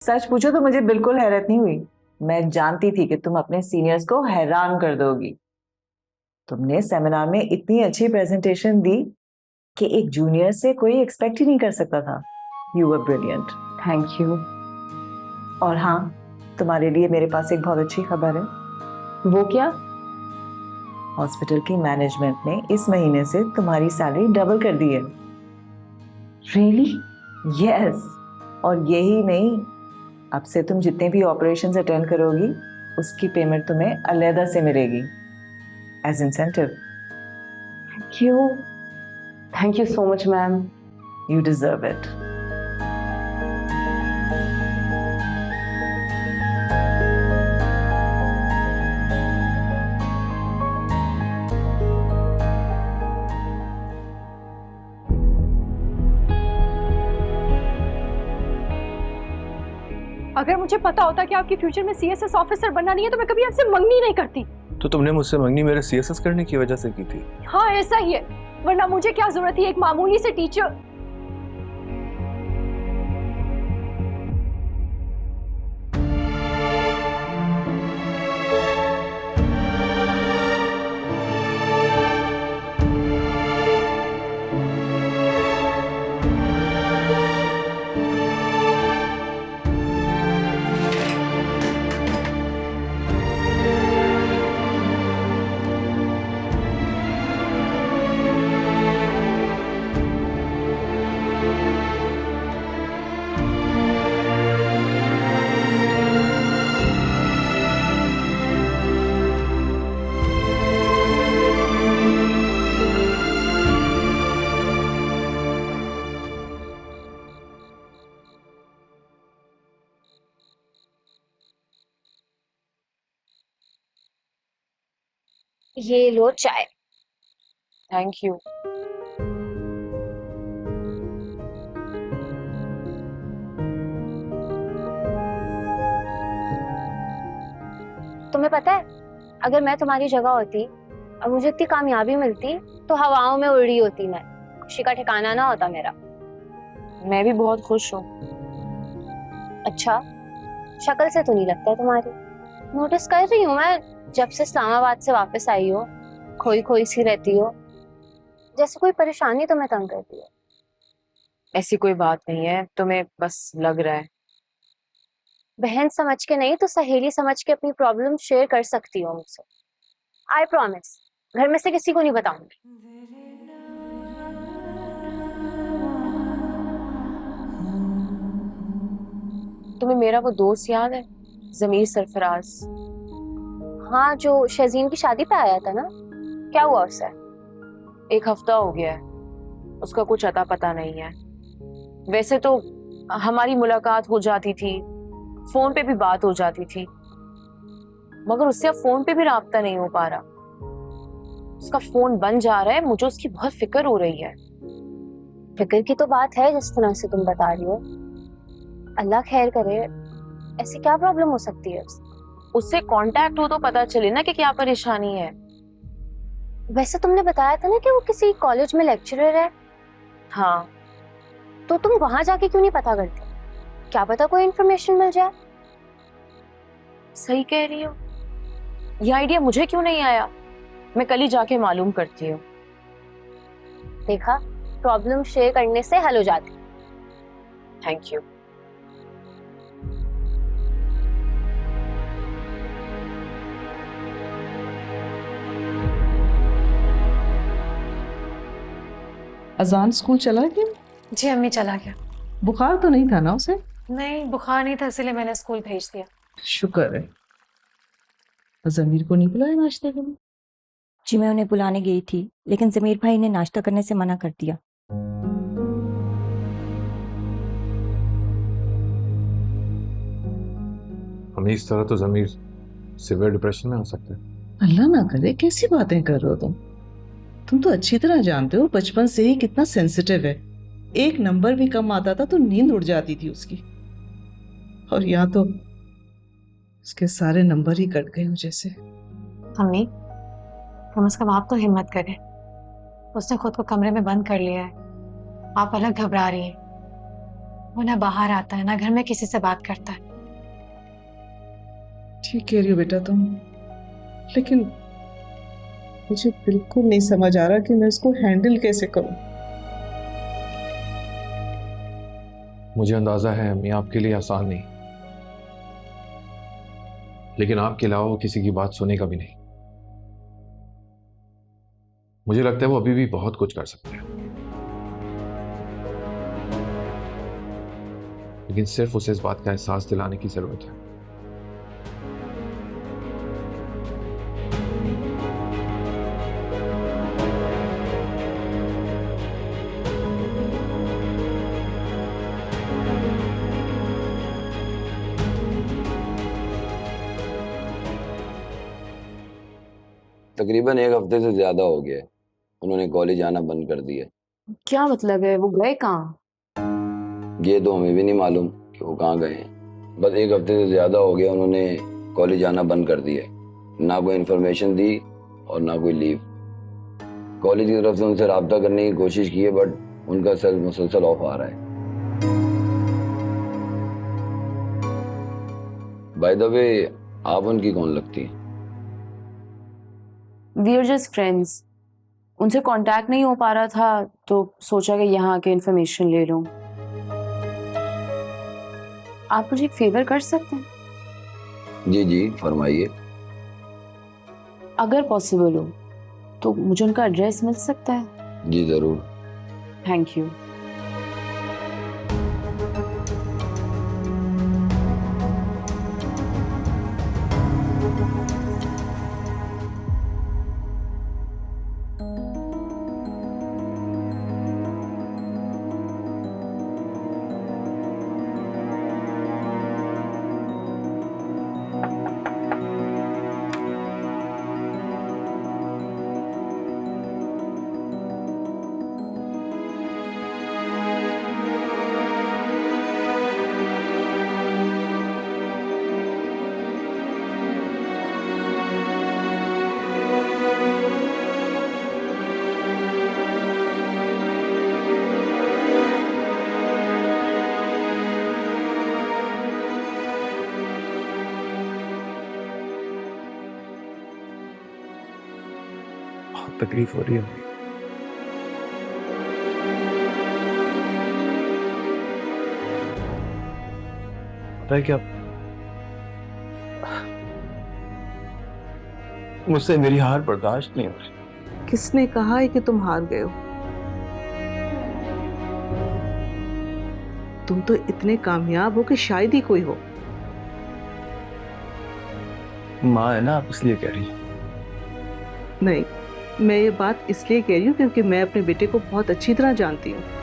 सच पूछो तो मुझे बिल्कुल हैरत नहीं हुई। मैं जानती थी कि तुम अपने सीनियर्स को हैरान कर दोगी। तुमने सेमिनार में इतनी अच्छी प्रेजेंटेशन दी कि एक जूनियर से कोई एक्सपेक्ट ही नहीं कर सकता था। You were brilliant. Thank you. और हाँ, तुम्हारे लिए मेरे पास एक बहुत अच्छी खबर है। वो क्या? हॉस्पिटल की मैनेजमेंट ने इस महीने से तुम्हारी सैलरी डबल कर दी है। रियली? यस। और यही नहीं, अब से तुम जितने भी ऑपरेशंस अटेंड करोगी उसकी पेमेंट तुम्हें अलग से मिलेगी as incentive. Thank you so much ma'am. You deserve it. अगर मुझे पता होता कि आपकी फ्यूचर में सीएसएस ऑफिसर बनना नहीं है तो मैं कभी आपसे मंगनी नहीं करती। तो तुमने मुझसे मंगनी मेरे सीएसएस करने की वजह से की थी? हाँ ऐसा ही है, वरना मुझे क्या जरूरत थी एक मामूली से टीचर। ये लो चाय। Thank you. तुम्हें पता है, अगर मैं तुम्हारी जगह होती और मुझे इतनी कामयाबी मिलती तो हवाओं में उड़ रही होती मैं, खुशी का ठिकाना ना होता मेरा। मैं भी बहुत खुश हूँ। अच्छा, शक्ल से तो नहीं लगता है तुम्हारी। नोटिस कर रही हूँ मैं, जब से इस्लामाबाद से वापस आई हो खोई खोई सी रहती हो, जैसे कोई परेशानी तुम्हें तंग करती है। ऐसी कोई बात नहीं है, तुम्हें बस लग रहा है। बहन समझ के नहीं तो सहेली समझ के अपनी प्रॉब्लम शेयर कर सकती हो मुझसे। आई प्रॉमिस, घर में से किसी को नहीं बताऊंगी। तुम्हें मेरा वो दोस्त याद है, जमीर सरफराज? हाँ, जो शजीन की शादी पे आया था ना, क्या हुआ उससे? 1 हफ्ता हो गया है, उसका कुछ अता पता नहीं है। वैसे तो हमारी मुलाकात हो जाती थी, फोन पे भी बात हो जाती थी, मगर उससे अब फोन पे भी राब्ता नहीं हो पा रहा। उसका फोन बंद जा रहा है, मुझे उसकी बहुत फिक्र हो रही है। फिक्र की तो बात है जिस तरह से तुम बता रही हो। अल्लाह खैर करे, ऐसी क्या प्रॉब्लम हो सकती है उससे? उससे कांटेक्ट हो तो पता चले ना कि क्या परेशानी है। वैसे तुमने बताया था ना कि वो किसी कॉलेज में लेक्चरर है। हाँ। तो तुम वहां जाके क्यों नहीं पता करते? क्या पता कोई इन्फॉर्मेशन मिल जाए। सही कह रही हो, ये आइडिया मुझे क्यों नहीं आया। मैं कल ही जाके मालूम करती हूँ। देखा, प्रॉब्लम शेयर करने से हल हो जाती। Thank you. अजान स्कूल चला गया? जी अम्मी, चला गया। बुखार तो नहीं था ना उसे? नहीं, बुखार नहीं था, इसलिए मैंने स्कूल भेज दिया। शुक्र है। जमीर को नहीं बुलाया नाश्ते के लिए? जी मैं उन्हें बुलाने गई थी, लेकिन जमीर भाई ने नाश्ता करने से मना कर दिया। हमें इस तरह तो जमीर सिवियर डिप्रेशन में हो सकते हैं। अल्लाह ना करे, कैसी बातें कर रहे हो तुम तो अच्छी तरह जानते हो बचपन से ही कितना सेंसिटिव है। एक नंबर भी कम आता था तो नींद उड़ जाती थी उसकी, और यहाँ तो उसके सारे नंबर ही कट गए जैसे। अम्मी, कम से कम आप तो हिम्मत करें। उसने खुद को कमरे में बंद कर लिया है, आप अलग घबरा रही हैं। वो ना बाहर आता है ना घर में किसी से बात करता है। ठीक कह रही हो बेटा तुम, लेकिन मुझे बिल्कुल नहीं समझ आ रहा कि मैं इसको हैंडल कैसे करूं। मुझे अंदाजा है अम्मी आपके लिए आसान नहीं, लेकिन आपके अलावा वो किसी की बात सुनेगा भी नहीं। मुझे लगता है वो अभी भी बहुत कुछ कर सकते हैं, लेकिन सिर्फ उसे इस बात का एहसास दिलाने की जरूरत है। तकरीबन एक हफ्ते से ज्यादा हो गया है, उन्होंने कॉलेज आना बंद कर दिया। क्या मतलब है, वो गए कहाँ? ये तो हमें भी नहीं मालूम कि वो कहाँ गए हैं। बस एक हफ्ते से ज्यादा हो गया उन्होंने कॉलेज आना बंद कर दिया है। ना कोई इन्फॉर्मेशन दी और ना कोई लीव। कॉलेज की तरफ से उनसे रब्ता करने की कोशिश की है, बट उनका सेल मुसलसल ऑफ आ रहा है। बाय द वे, आप उनकी कौन लगती हैं? We are just friends. उनसे कांटेक्ट नहीं हो पा रहा था तो सोचा कि यहाँ आके इन्फॉर्मेशन ले लूँ। आप मुझे एक फेवर कर सकते हैं? जी जी फरमाइए। अगर पॉसिबल हो तो मुझे उनका एड्रेस मिल सकता है? जी जरूर। Thank you. बहुत तकलीफ हो रही है अम्मी। पता है क्या, मुझसे मेरी हार बर्दाश्त नहीं हो रही। किसने कहा है कि तुम हार गए हो? तुम तो इतने कामयाब हो कि शायद ही कोई हो। माँ है ना, आप इसलिए कह रही है। नहीं, मैं ये बात इसलिए कह रही हूँ क्योंकि मैं अपने बेटे को बहुत अच्छी तरह जानती हूँ।